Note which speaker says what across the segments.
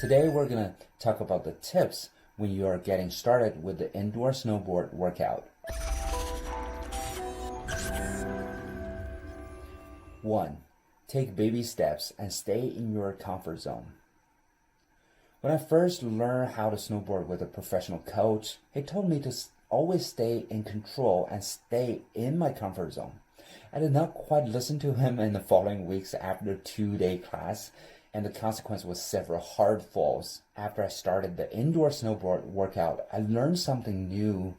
Speaker 1: Today we're going to talk about the tips when you are getting started with the indoor snowboard workout. 1. Take baby steps and stay in your comfort zone. When I first learned how to snowboard with a professional coach, he told me to always stay in control and stay in my comfort zone. I did not quite listen to him in the following weeks after a 2-day class, and the consequence was several hard falls. After I started the indoor snowboard workout, I learned something new,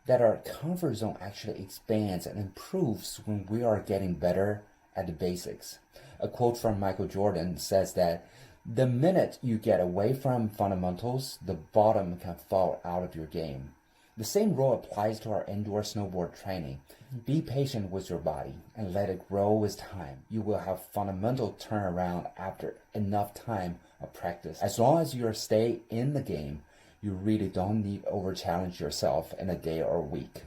Speaker 1: that our comfort zone actually expands and improves when we are getting better at the basics. A quote from Michael Jordan says that the minute you get away from fundamentals, the bottom can fall out of your game. The same rule applies to our indoor snowboard training. Be patient with your body and let it grow with time. You will have fundamental turnaround after enough time of practice. As long as you stay in the game, you really don't need to over-challenge yourself in a day or a week.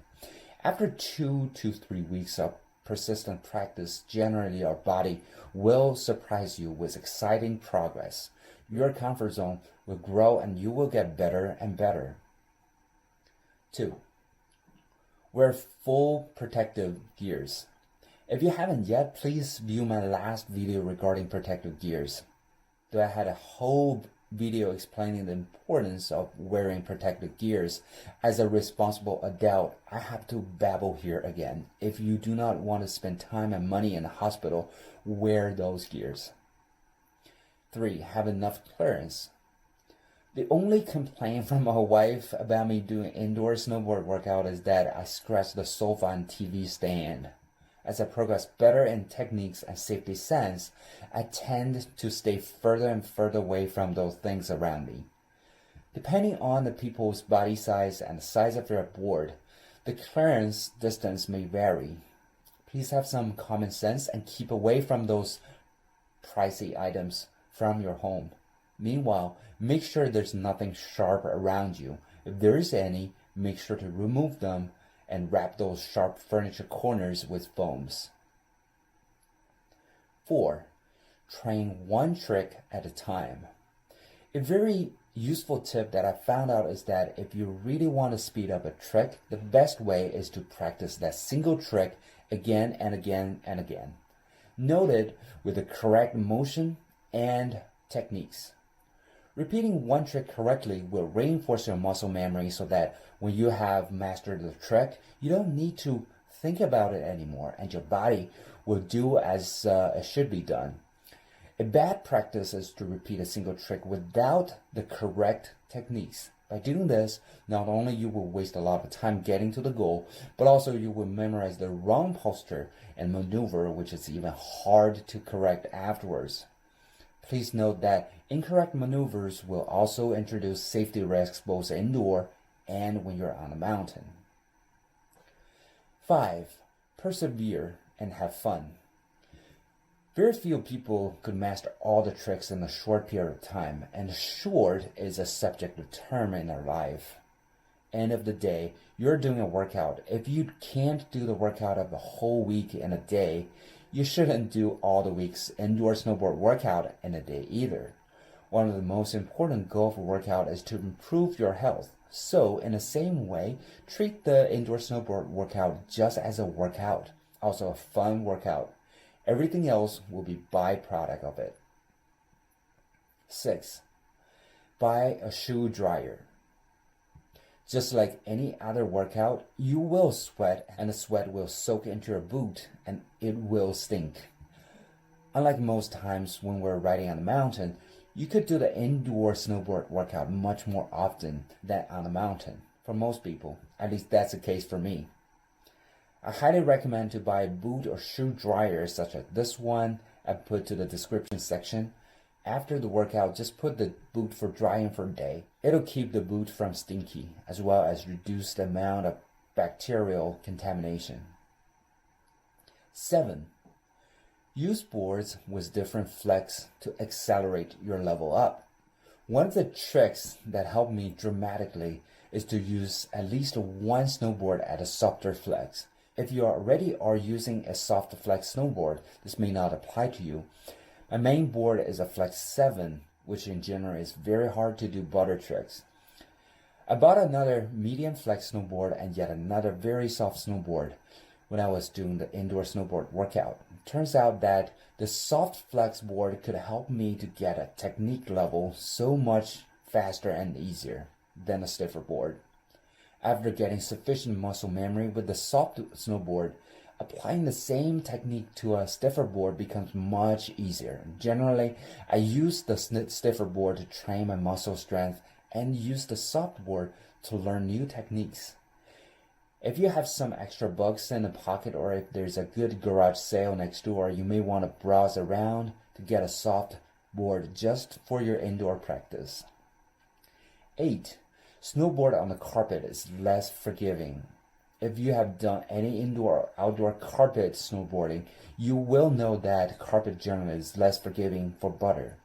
Speaker 1: After 2 to 3 weeks of persistent practice, generally our body will surprise you with exciting progress. Your comfort zone will grow and you will get better and better. 2. Wear full protective gears. If you haven't yet, please view my last video regarding protective gears. Though I had a whole video explaining the importance of wearing protective gears, as a responsible adult, I have to babble here again. If you do not want to spend time and money in the hospital, wear those gears. 3. Have enough clearance. The only complaint from my wife about me doing indoor snowboard workout is that I scratch the sofa and TV stand. As I progress better in techniques and safety sense, I tend to stay further and further away from those things around me. Depending on the people's body size and the size of their board, the clearance distance may vary. Please have some common sense and keep away from those pricey items from your home. Meanwhile, make sure there's nothing sharp around you. If there is any, make sure to remove them and wrap those sharp furniture corners with foams. 4. Train one trick at a time. A very useful tip that I found out is that if you really want to speed up a trick, the best way is to practice that single trick again and again and again. Noted with the correct motion and techniques. Repeating one trick correctly will reinforce your muscle memory so that when you have mastered the trick, you don't need to think about it anymore and your body will do as it should be done. A bad practice is to repeat a single trick without the correct techniques. By doing this, not only you will waste a lot of time getting to the goal, but also you will memorize the wrong posture and maneuver, which is even hard to correct afterwards. Please note that incorrect maneuvers will also introduce safety risks both indoor and when you're on a mountain. 5. Persevere and have fun. Very few people could master all the tricks in a short period of time, and short is a subjective term in our life. End of the day, you're doing a workout. If you can't do the workout of a whole week in a day, you shouldn't do all the week's indoor snowboard workout in a day either. One of the most important goals for workout is to improve your health. So, in the same way, treat the indoor snowboard workout just as a workout, also a fun workout. Everything else will be byproduct of it. 6. Buy a shoe dryer. Just like any other workout, you will sweat and the sweat will soak into your boot and it will stink. Unlike most times when we're riding on the mountain, you could do the indoor snowboard workout much more often than on the mountain. For most people, at least that's the case for me. I highly recommend to buy a boot or shoe dryer such as this one I put to the description section. After the workout, just put the boot for drying for a day. It'll keep the boot from stinky, as well as reduce the amount of bacterial contamination. 7. Use boards with different flex to accelerate your level up. One of the tricks that helped me dramatically is to use at least one snowboard at a softer flex. If you already are using a soft flex snowboard, this may not apply to you. My main board is a Flex 7 which in general is very hard to do butter tricks. I bought another medium flex snowboard and yet another very soft snowboard when I was doing the indoor snowboard workout. Turns out that the soft flex board could help me to get a technique level so much faster and easier than a stiffer board. After getting sufficient muscle memory with the soft snowboard, applying the same technique to a stiffer board becomes much easier. Generally, I use the stiffer board to train my muscle strength and use the soft board to learn new techniques. If you have some extra bucks in the pocket, or if there's a good garage sale next door, you may want to browse around to get a soft board just for your indoor practice. 8. Snowboard on the carpet is less forgiving. If you have done any indoor or outdoor carpet snowboarding, you will know that carpet generally is less forgiving for butter.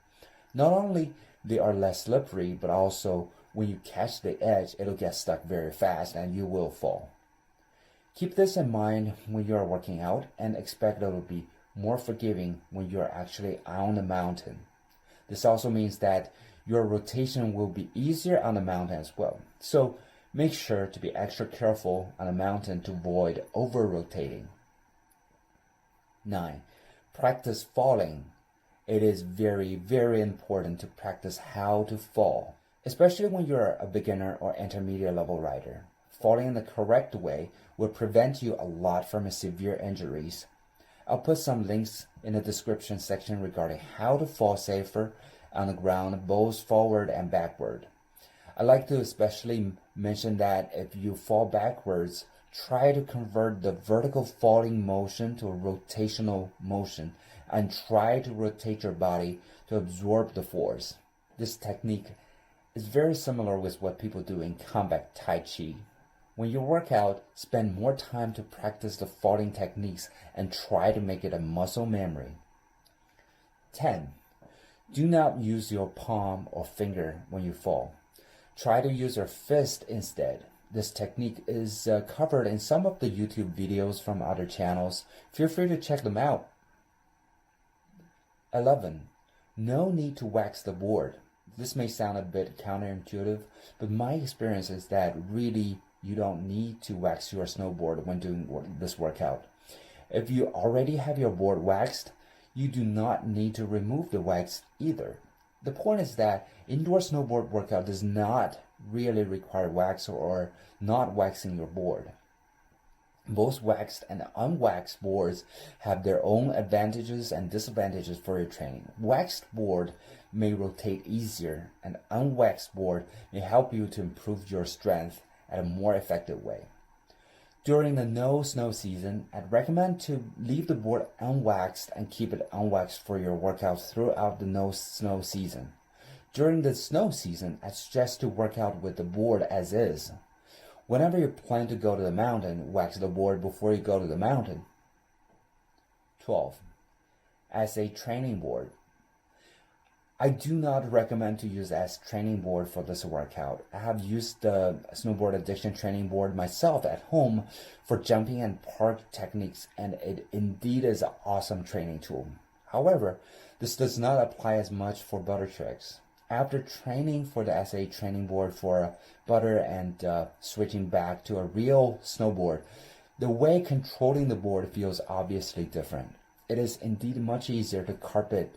Speaker 1: Not only they are less slippery, but also when you catch the edge, it'll get stuck very fast and you will fall. Keep this in mind when you're working out and expect it will be more forgiving when you're actually on the mountain. This also means that your rotation will be easier on the mountain as well. So make sure to be extra careful on the mountain to avoid over-rotating. 9. Practice falling. It is very, very important to practice how to fall, especially when you're a beginner or intermediate level rider. Falling in the correct way will prevent you a lot from severe injuries. I'll put some links in the description section regarding how to fall safer on the ground, both forward and backward. I like to especially mention that if you fall backwards, try to convert the vertical falling motion to a rotational motion and try to rotate your body to absorb the force. This technique is very similar with what people do in combat Tai Chi. When you work out, spend more time to practice the falling techniques and try to make it a muscle memory. 10. Do not use your palm or finger when you fall. Try to use your fist instead. This technique is covered in some of the YouTube videos from other channels. Feel free to check them out. 11. No need to wax the board. This may sound a bit counterintuitive, but my experience is that really you don't need to wax your snowboard when doing this workout. If you already have your board waxed, you do not need to remove the wax either. The point is that indoor snowboard workout does not really require wax or not waxing your board. Both waxed and unwaxed boards have their own advantages and disadvantages for your training. Waxed board may rotate easier, and unwaxed board may help you to improve your strength at a more effective way. During the no snow season, I'd recommend to leave the board unwaxed and keep it unwaxed for your workouts throughout the no snow season. During the snow season, I suggest to work out with the board as is. Whenever you plan to go to the mountain, wax the board before you go to the mountain. 12. As a training board. I do not recommend to use as training board for this workout. I have used the Snowboard Addiction training board myself at home for jumping and park techniques, and it indeed is an awesome training tool. However, this does not apply as much for butter tricks. After training for the SA training board for butter and switching back to a real snowboard, the way controlling the board feels obviously different. It is indeed much easier to carpet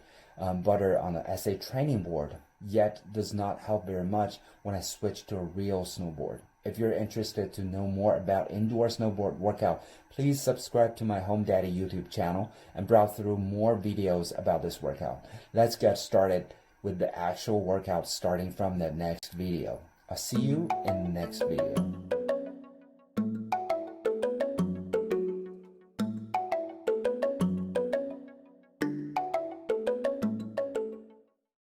Speaker 1: butter on the SA training board, yet does not help very much when I switch to a real snowboard. If you're interested to know more about indoor snowboard workout, please subscribe to my Home Daddy YouTube channel and browse through more videos about this workout. Let's get started with the actual workout starting from the next video. I'll see you in the next video.